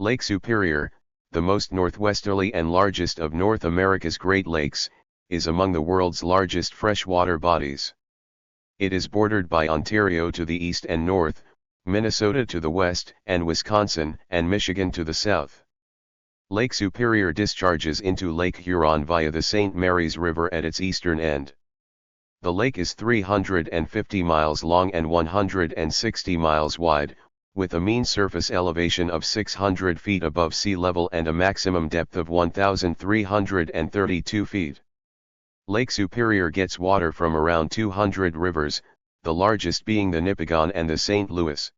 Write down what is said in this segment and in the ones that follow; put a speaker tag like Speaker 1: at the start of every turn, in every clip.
Speaker 1: Lake Superior, the most northwesterly and largest of North America's Great Lakes, is among the world's largest freshwater bodies. It is bordered by Ontario to the east and north, Minnesota to the west, and Wisconsin and Michigan to the south. Lake Superior discharges into Lake Huron via the St. Mary's River at its eastern end. The lake is 350 miles long and 160 miles wide, with a mean surface elevation of 600 feet above sea level and a maximum depth of 1,332 feet. Lake Superior gets water from around 200 rivers, the largest being the Nipigon and the St. Louis.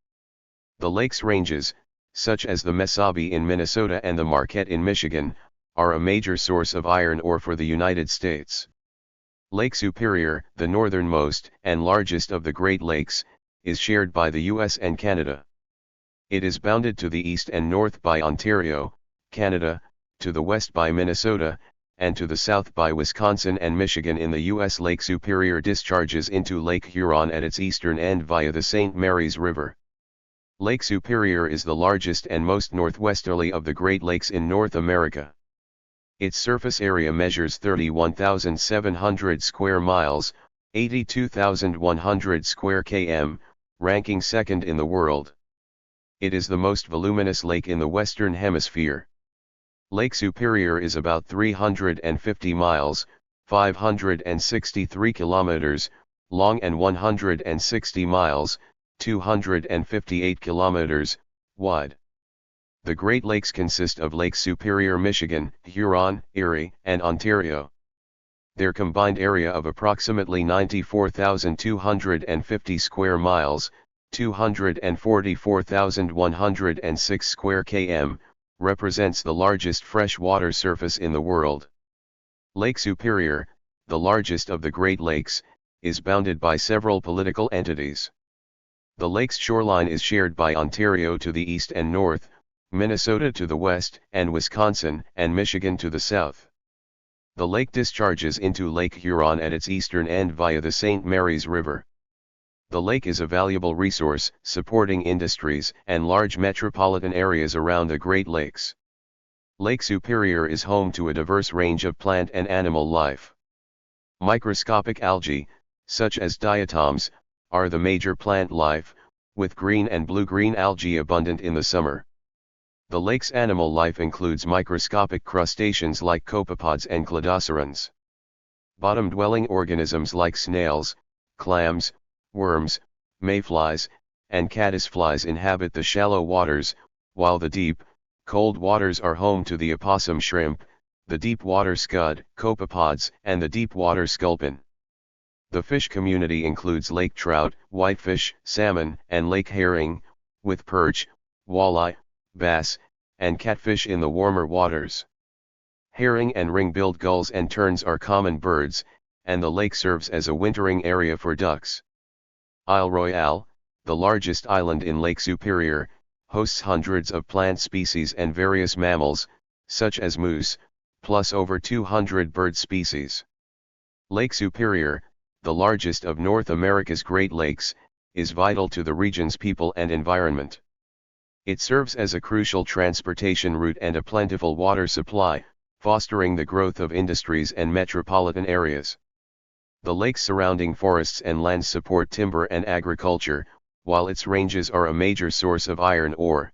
Speaker 1: The lake's ranges, such as the Mesabi in Minnesota and the Marquette in Michigan, are a major source of iron ore for the United States. Lake Superior, the northernmost and largest of the Great Lakes, is shared by the U.S. and Canada. It is bounded to the east and north by Ontario, Canada, to the west by Minnesota, and to the south by Wisconsin and Michigan in the U.S. Lake Superior discharges into Lake Huron at its eastern end via the St. Mary's River. Lake Superior is the largest and most northwesterly of the Great Lakes in North America. Its surface area measures 31,700 square miles, 82,100 square km, ranking second in the world. It is the most voluminous lake in the Western Hemisphere. Lake Superior is about 350 miles, 563 kilometers, long and 160 miles, 258 kilometers, wide. The Great Lakes consist of Lake Superior, Michigan, Huron, Erie, and Ontario. Their combined area of approximately 94,250 square miles, 244,106 square km, represents the largest freshwater surface in the world. Lake Superior, the largest of the Great Lakes, is bounded by several political entities. The lake's shoreline is shared by Ontario to the east and north, Minnesota to the west, and Wisconsin and Michigan to the south. The lake discharges into Lake Huron at its eastern end via the St. Mary's River. The lake is a valuable resource, supporting industries and large metropolitan areas around the Great Lakes. Lake Superior is home to a diverse range of plant and animal life. Microscopic algae, such as diatoms, are the major plant life, with green and blue-green algae abundant in the summer. The lake's animal life includes microscopic crustaceans like copepods and cladocerans. Bottom-dwelling organisms like snails, clams, worms, mayflies, and caddisflies inhabit the shallow waters, while the deep, cold waters are home to the opossum shrimp, the deep-water scud, copepods, and the deep-water sculpin. The fish community includes lake trout, whitefish, salmon, and lake herring, with perch, walleye, bass, and catfish in the warmer waters. Herring and ring-billed gulls and terns are common birds, and the lake serves as a wintering area for ducks. Isle Royale, the largest island in Lake Superior, hosts hundreds of plant species and various mammals, such as moose, plus over 200 bird species. Lake Superior, the largest of North America's Great Lakes, is vital to the region's people and environment. It serves as a crucial transportation route and a plentiful water supply, fostering the growth of industries and metropolitan areas. The lake's surrounding forests and lands support timber and agriculture, while its ranges are a major source of iron ore.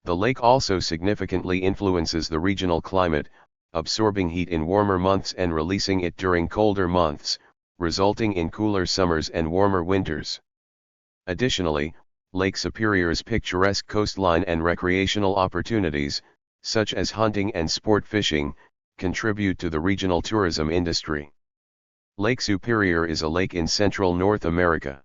Speaker 1: The lake also significantly influences the regional climate, absorbing heat in warmer months and releasing it during colder months, resulting in cooler summers and warmer winters. Additionally, Lake Superior's picturesque coastline and recreational opportunities, such as hunting and sport fishing, contribute to the regional tourism industry. Lake Superior is a lake in central North America.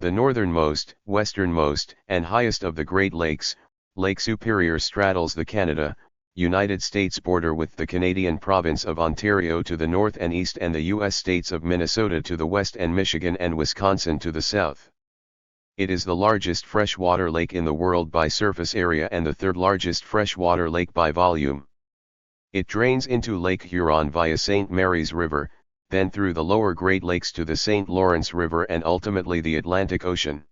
Speaker 1: The northernmost, westernmost, and highest of the Great Lakes, Lake Superior straddles the Canada, United States border with the Canadian province of Ontario to the north and east and the U.S. states of Minnesota to the west and Michigan and Wisconsin to the south. It is the largest freshwater lake in the world by surface area and the third largest freshwater lake by volume. It drains into Lake Huron via St. Mary's River, then through the lower Great Lakes to the St. Lawrence River and ultimately the Atlantic Ocean.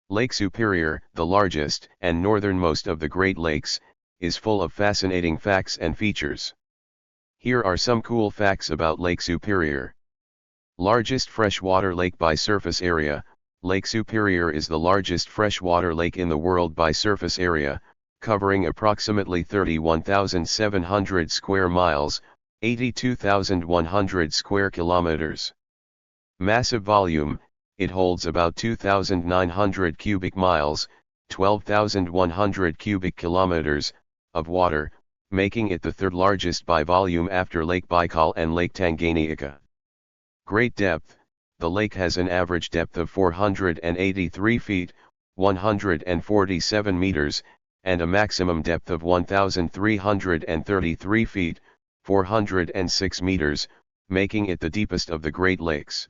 Speaker 1: Lake Superior, the largest and northernmost of the Great Lakes, is full of fascinating facts and features. Here are some cool facts about Lake Superior. Largest freshwater lake by surface area. Lake Superior is the largest freshwater lake in the world by surface area, covering approximately 31,700 square miles, 82,100 square kilometers. Massive volume, it holds about 2,900 cubic miles, 12,100 cubic kilometers, of water, making it the third largest by volume after Lake Baikal and Lake Tanganyika. Great depth, the lake has an average depth of 483 feet, 147 meters, and a maximum depth of 1,333 feet, 406 meters, making it the deepest of the Great Lakes.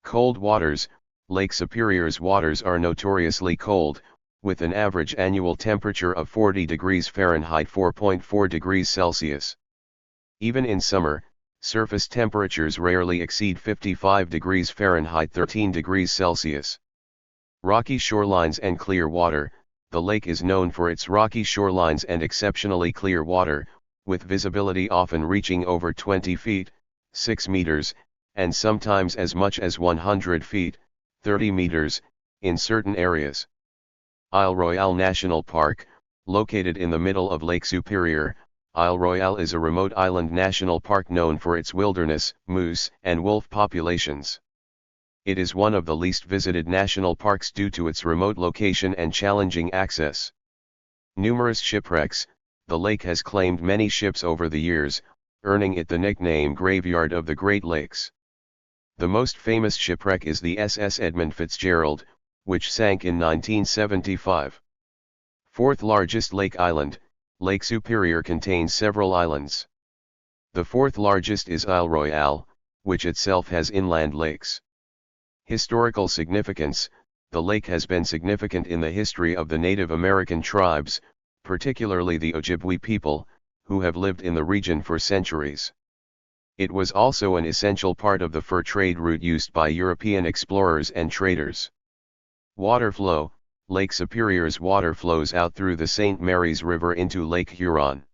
Speaker 1: Cold waters, Lake Superior's waters are notoriously cold, with an average annual temperature of 40 degrees Fahrenheit 4.4 degrees Celsius. Even in summer, surface temperatures rarely exceed 55 degrees Fahrenheit 13 degrees Celsius. Rocky shorelines and clear water, the lake is known for its rocky shorelines and exceptionally clear water, with visibility often reaching over 20 feet, 6 meters, and sometimes as much as 100 feet, 30 meters, in certain areas. Isle Royale National Park, located in the middle of Lake Superior, Isle Royale is a remote island national park known for its wilderness, moose, and wolf populations. It is one of the least visited national parks due to its remote location and challenging access. Numerous shipwrecks, the lake has claimed many ships over the years, earning it the nickname Graveyard of the Great Lakes. The most famous shipwreck is the SS Edmund Fitzgerald, which sank in 1975. Fourth largest lake island, Lake Superior contains several islands. The fourth largest is Isle Royale, which itself has inland lakes. Historical significance, the lake has been significant in the history of the Native American tribes, particularly the Ojibwe people, who have lived in the region for centuries. It was also an essential part of the fur trade route used by European explorers and traders. Water flow, Lake Superior's water flows out through the St. Mary's River into Lake Huron.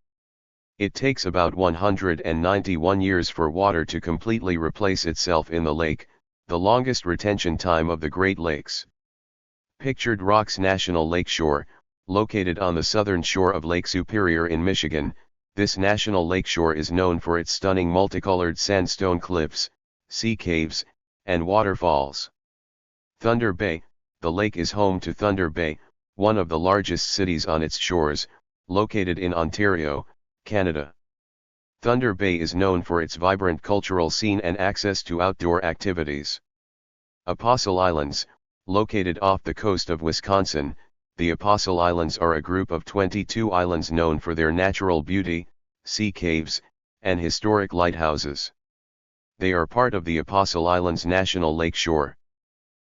Speaker 1: It takes about 191 years for water to completely replace itself in the lake, the longest retention time of the Great Lakes. Pictured Rocks National Lakeshore, located on the southern shore of Lake Superior in Michigan, this national lakeshore is known for its stunning multicolored sandstone cliffs, sea caves, and waterfalls. Thunder Bay, the lake is home to Thunder Bay, one of the largest cities on its shores, located in Ontario, Canada. Thunder Bay is known for its vibrant cultural scene and access to outdoor activities. Apostle Islands, located off the coast of Wisconsin, the Apostle Islands are a group of 22 islands known for their natural beauty, sea caves, and historic lighthouses. They are part of the Apostle Islands National Lakeshore.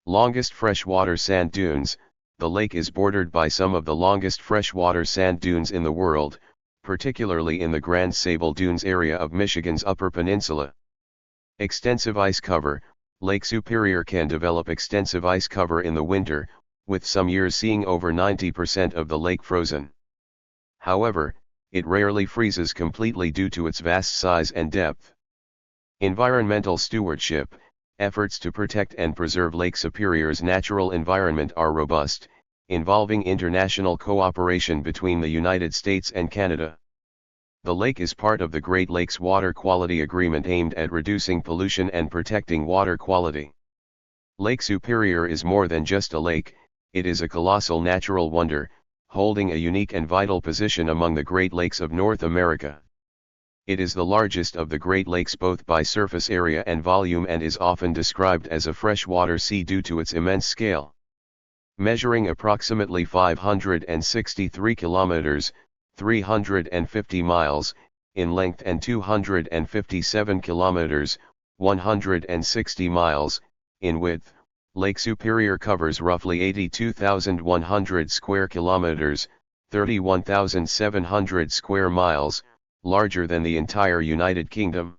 Speaker 1: Longest freshwater sand dunes, the lake is bordered by some of the longest freshwater sand dunes in the world, particularly in the Grand Sable Dunes area of Michigan's Upper Peninsula. Extensive ice cover, Lake Superior can develop extensive ice cover in the winter, with some years seeing over 90% of the lake frozen. However, it rarely freezes completely due to its vast size and depth. Environmental stewardship, efforts to protect and preserve Lake Superior's natural environment are robust, involving international cooperation between the United States and Canada. The lake is part of the Great Lakes Water Quality Agreement aimed at reducing pollution and protecting water quality. Lake Superior is more than just a lake, it is a colossal natural wonder, holding a unique and vital position among the Great Lakes of North America. It is the largest of the Great Lakes both by surface area and volume and is often described as a freshwater sea due to its immense scale. Measuring approximately 563 kilometers, 350 miles, in length and 257 kilometers, 160 miles, in width, Lake Superior covers roughly 82,100 square kilometers, 31,700 square miles, larger than the entire United Kingdom.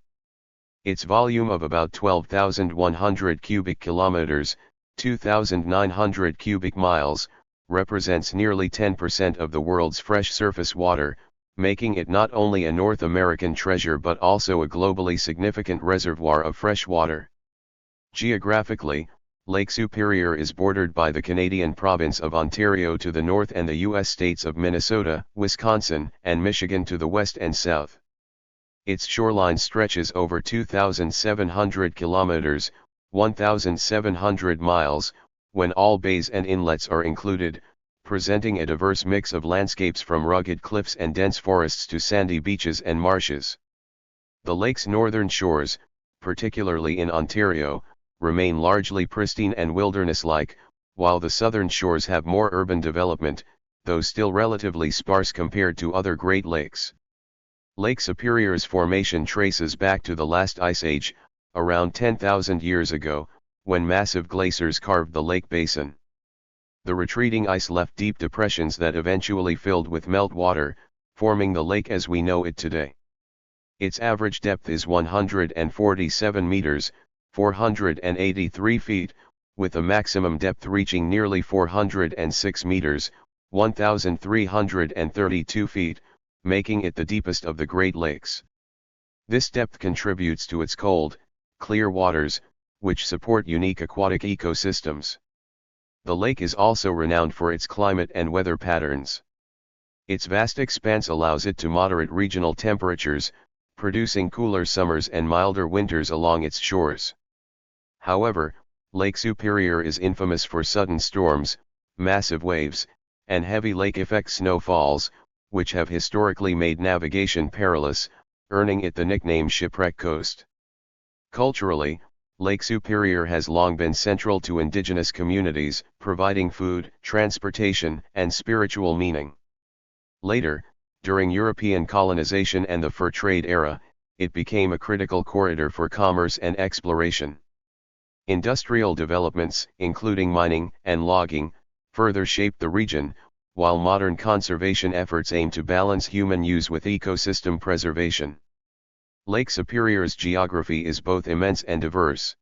Speaker 1: Its volume of about 12,100 cubic kilometers, 2,900 cubic miles, represents nearly 10% of the world's fresh surface water, making it not only a North American treasure but also a globally significant reservoir of fresh water. Geographically, Lake Superior is bordered by the Canadian province of Ontario to the north and the U.S. states of Minnesota, Wisconsin, and Michigan to the west and south. Its shoreline stretches over 2,700 kilometers, 1,700 miles, when all bays and inlets are included, presenting a diverse mix of landscapes from rugged cliffs and dense forests to sandy beaches and marshes. The lake's northern shores, particularly in Ontario, remain largely pristine and wilderness-like, while the southern shores have more urban development, though still relatively sparse compared to other Great Lakes. Lake Superior's formation traces back to the last ice age, around 10,000 years ago, when massive glaciers carved the lake basin. The retreating ice left deep depressions that eventually filled with meltwater, forming the lake as we know it today. Its average depth is 147 meters, 483 feet, with a maximum depth reaching nearly 406 meters, 1,332 feet, making it the deepest of the Great Lakes. This depth contributes to its cold, clear waters, which support unique aquatic ecosystems. The lake is also renowned for its climate and weather patterns. Its vast expanse allows it to moderate regional temperatures, producing cooler summers and milder winters along its shores. However, Lake Superior is infamous for sudden storms, massive waves, and heavy lake-effect snowfalls, which have historically made navigation perilous, earning it the nickname Shipwreck Coast. Culturally, Lake Superior has long been central to indigenous communities, providing food, transportation, and spiritual meaning. Later, during European colonization and the fur trade era, it became a critical corridor for commerce and exploration. Industrial developments, including mining and logging, further shaped the region, while modern conservation efforts aim to balance human use with ecosystem preservation. Lake Superior's geography is both immense and diverse.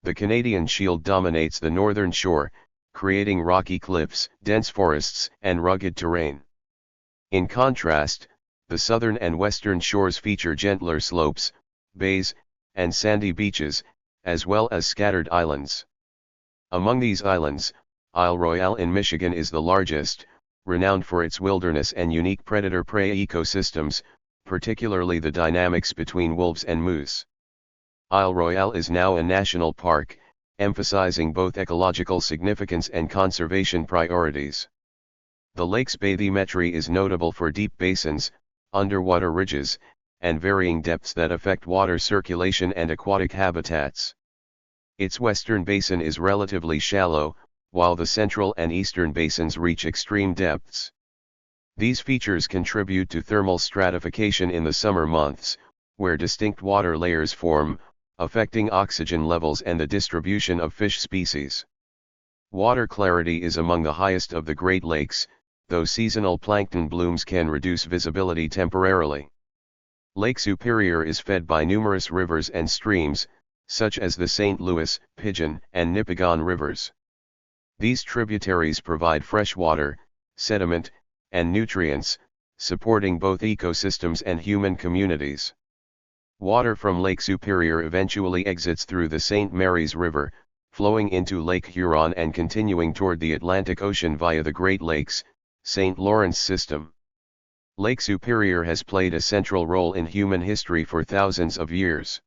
Speaker 1: The Canadian Shield dominates the northern shore, creating rocky cliffs, dense forests, and rugged terrain. In contrast, the southern and western shores feature gentler slopes, bays, and sandy beaches, as well as scattered islands. Among these islands, Isle Royale in Michigan is the largest, renowned for its wilderness and unique predator-prey ecosystems, particularly the dynamics between wolves and moose. Isle Royale is now a national park, emphasizing both ecological significance and conservation priorities. The lake's bathymetry is notable for deep basins, underwater ridges, and varying depths that affect water circulation and aquatic habitats. Its western basin is relatively shallow, while the central and eastern basins reach extreme depths. These features contribute to thermal stratification in the summer months, where distinct water layers form, affecting oxygen levels and the distribution of fish species. Water clarity is among the highest of the Great Lakes, though seasonal plankton blooms can reduce visibility temporarily. Lake Superior is fed by numerous rivers and streams, such as the St. Louis, Pigeon, and Nipigon rivers. These tributaries provide fresh water, sediment, and nutrients, supporting both ecosystems and human communities. Water from Lake Superior eventually exits through the St. Mary's River, flowing into Lake Huron and continuing toward the Atlantic Ocean via the Great Lakes, St. Lawrence system. Lake Superior has played a central role in human history for thousands of years.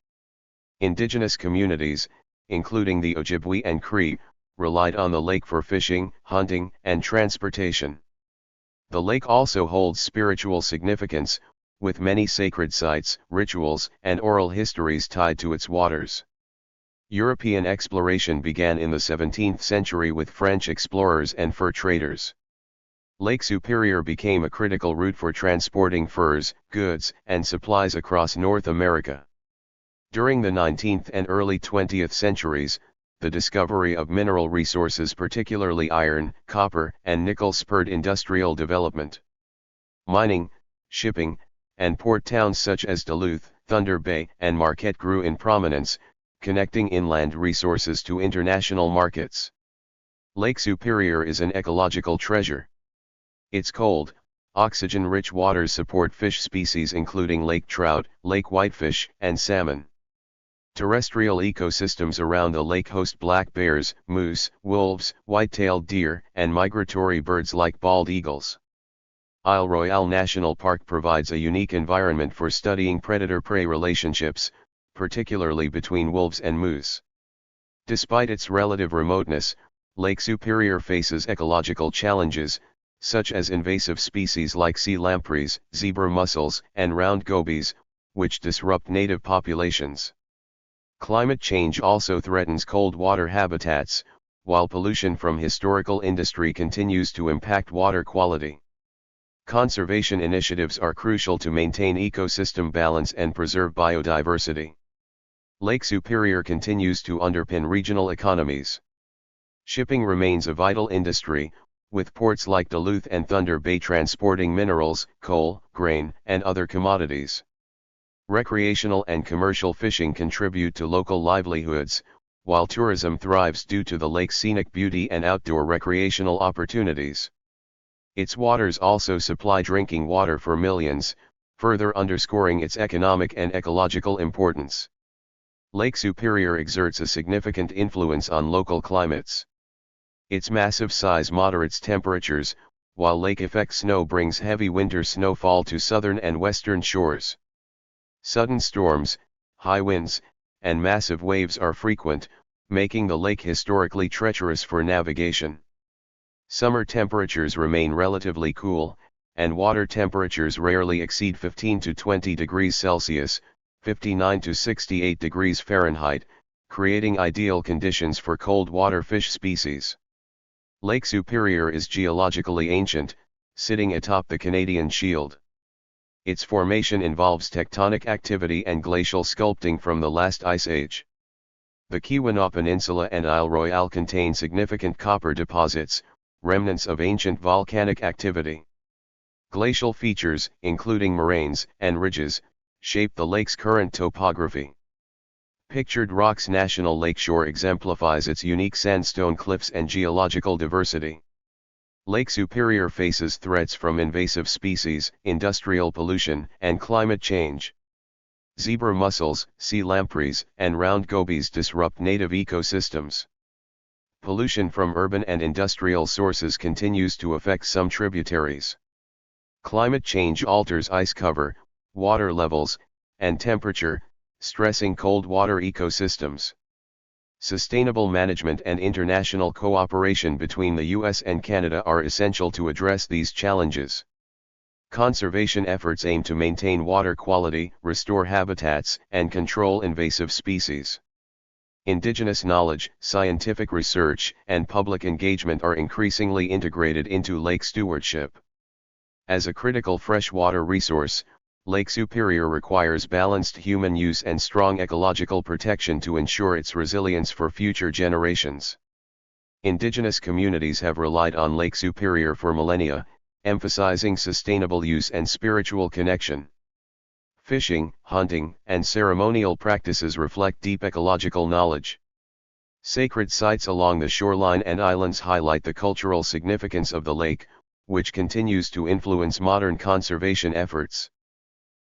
Speaker 1: Indigenous communities, including the Ojibwe and Cree, relied on the lake for fishing, hunting, and transportation. The lake also holds spiritual significance, with many sacred sites, rituals, and oral histories tied to its waters. European exploration began in the 17th century with French explorers and fur traders. Lake Superior became a critical route for transporting furs, goods, and supplies across North America. During the 19th and early 20th centuries, the discovery of mineral resources, particularly iron, copper, and nickel, spurred industrial development. Mining, shipping, and port towns such as Duluth, Thunder Bay, and Marquette grew in prominence, connecting inland resources to international markets. Lake Superior is an ecological treasure. Its cold, oxygen-rich waters support fish species including lake trout, lake whitefish, and salmon. Terrestrial ecosystems around the lake host black bears, moose, wolves, white-tailed deer, and migratory birds like bald eagles. Isle Royale National Park provides a unique environment for studying predator-prey relationships, particularly between wolves and moose. Despite its relative remoteness, Lake Superior faces ecological challenges, such as invasive species like sea lampreys, zebra mussels, and round gobies, which disrupt native populations. Climate change also threatens cold water habitats, while pollution from historical industry continues to impact water quality. Conservation initiatives are crucial to maintain ecosystem balance and preserve biodiversity. Lake Superior continues to underpin regional economies. Shipping remains a vital industry, with ports like Duluth and Thunder Bay transporting minerals, coal, grain, and other commodities. Recreational and commercial fishing contribute to local livelihoods, while tourism thrives due to the lake's scenic beauty and outdoor recreational opportunities. Its waters also supply drinking water for millions, further underscoring its economic and ecological importance. Lake Superior exerts a significant influence on local climates. Its massive size moderates temperatures, while lake-effect snow brings heavy winter snowfall to southern and western shores. Sudden storms, high winds, and massive waves are frequent, making the lake historically treacherous for navigation. Summer temperatures remain relatively cool, and water temperatures rarely exceed 15 to 20 degrees Celsius, 59 to 68 degrees Fahrenheit, creating ideal conditions for cold water fish species. Lake Superior is geologically ancient, sitting atop the Canadian Shield. Its formation involves tectonic activity and glacial sculpting from the last ice age. The Keweenaw Peninsula and Isle Royale contain significant copper deposits, remnants of ancient volcanic activity. Glacial features, including moraines and ridges, shape the lake's current topography. Pictured Rocks National Lakeshore exemplifies its unique sandstone cliffs and geological diversity. Lake Superior faces threats from invasive species, industrial pollution, and climate change. Zebra mussels, sea lampreys, and round gobies disrupt native ecosystems. Pollution from urban and industrial sources continues to affect some tributaries. Climate change alters ice cover, water levels, and temperature, stressing cold water ecosystems. Sustainable management and international cooperation between the U.S. and Canada are essential to address these challenges. Conservation efforts aim to maintain water quality, restore habitats, and control invasive species. Indigenous knowledge, scientific research, and public engagement are increasingly integrated into lake stewardship. As a critical freshwater resource, Lake Superior requires balanced human use and strong ecological protection to ensure its resilience for future generations. Indigenous communities have relied on Lake Superior for millennia, emphasizing sustainable use and spiritual connection. Fishing, hunting, and ceremonial practices reflect deep ecological knowledge. Sacred sites along the shoreline and islands highlight the cultural significance of the lake, which continues to influence modern conservation efforts.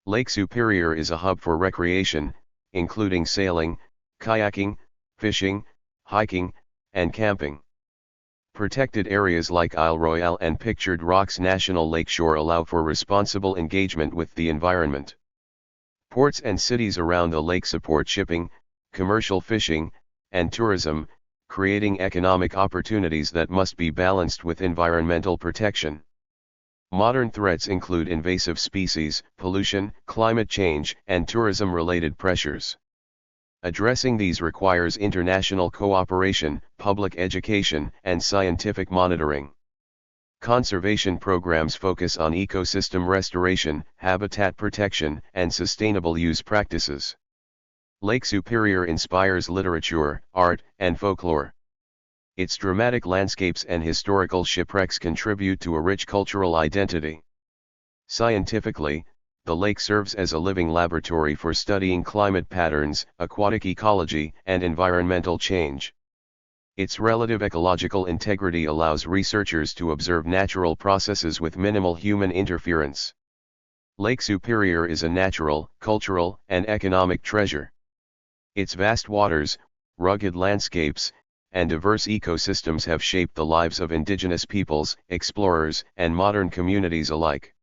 Speaker 1: Lake Superior is a hub for recreation, including sailing, kayaking, fishing, hiking, and camping. Protected areas like Isle Royale and Pictured Rocks National Lakeshore allow for responsible engagement with the environment. Ports and cities around the lake support shipping, commercial fishing, and tourism, creating economic opportunities that must be balanced with environmental protection. Modern threats include invasive species, pollution, climate change, and tourism-related pressures. Addressing these requires international cooperation, public education, and scientific monitoring. Conservation programs focus on ecosystem restoration, habitat protection, and sustainable use practices. Lake Superior inspires literature, art, and folklore. Its dramatic landscapes and historical shipwrecks contribute to a rich cultural identity. Scientifically, the lake serves as a living laboratory for studying climate patterns, aquatic ecology, and environmental change. Its relative ecological integrity allows researchers to observe natural processes with minimal human interference. Lake Superior is a natural, cultural, and economic treasure. Its vast waters, rugged landscapes, and diverse ecosystems have shaped the lives of indigenous peoples, explorers, and modern communities alike.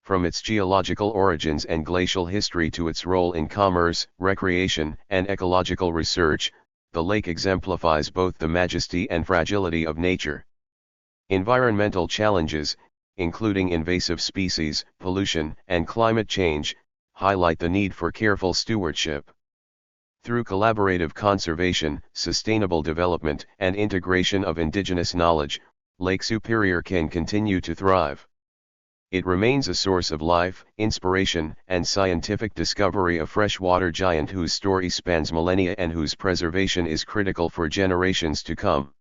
Speaker 1: From its geological origins and glacial history to its role in commerce, recreation, and ecological research, the lake exemplifies both the majesty and fragility of nature. Environmental challenges, including invasive species, pollution, and climate change, highlight the need for careful stewardship. Through collaborative conservation, sustainable development, and integration of indigenous knowledge, Lake Superior can continue to thrive. It remains a source of life, inspiration, and scientific discovery, a freshwater giant whose story spans millennia and whose preservation is critical for generations to come.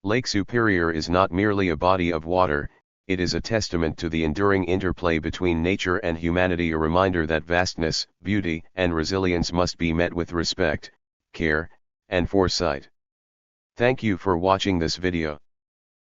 Speaker 1: Lake Superior is not merely a body of water, it is a testament to the enduring interplay between nature and humanity, a reminder that vastness, beauty, and resilience must be met with respect, care, and foresight. Thank you for watching this video.